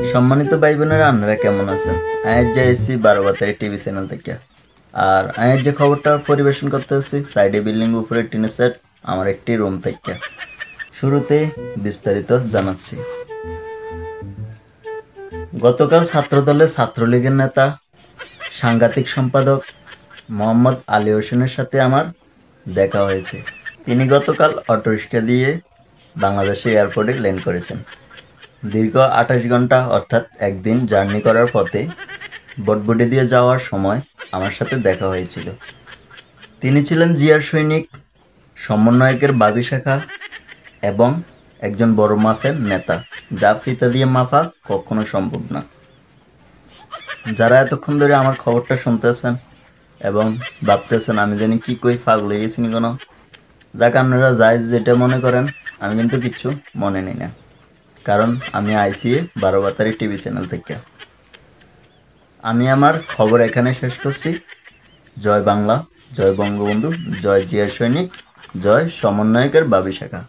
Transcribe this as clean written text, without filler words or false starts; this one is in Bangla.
সম্মানিত ভাই বোনেরা, আপনারা কেমন আছেন? আজ যে এসি 12 টিভি চ্যানেল থেকে। আর আজ যে খবরটা পরিবেশন করতে হচ্ছে সাইডে বিল্ডিং উপরে টিনের সেট আমার একটি রুম থেকে। শুরুতে বিস্তারিত জানাচ্ছি। গতকাল ছাত্রদলের ছাত্রলীগের নেতা সাংগঠনিক সম্পাদক মোহাম্মদ আলী হোসেনের সাথে আমার দেখা হয়েছে। তিনি গতকাল অটোরিক্সা দিয়ে বাংলাদেশে এয়ারপোর্টে ল্যান্ড করেছেন। দীর্ঘ 28 ঘন্টা অর্থাৎ একদিন জার্নি করার পথে বটবটি দিয়ে যাওয়ার সময় আমার সাথে দেখা হয়েছিল। তিনি ছিলেন জিয়ার সৈনিক, সমন্বয়কের বাবি শাখা এবং একজন বড় মাপের নেতা, যা ফিতা দিয়ে মাপা কখনো সম্ভব না। যারা এতক্ষণ ধরে আমার খবরটা শুনতেছেন এবং ভাবতেছেন আমি জানি কি কই, পাগল হয়ে গেছি কোনো, যাক আপনারা যাই যেটা মনে করেন, আমি কিন্তু কিচ্ছু মনে নিই না, কারণ আমি আইসিএ 12 টিভি চ্যানেল থেকে। আমি আমার খবর এখানে শেষ করছি। জয় বাংলা, জয় বঙ্গবন্ধু, জয় জিয়া সৈনিক, জয় সমন্বয়কের বাবি শাখা।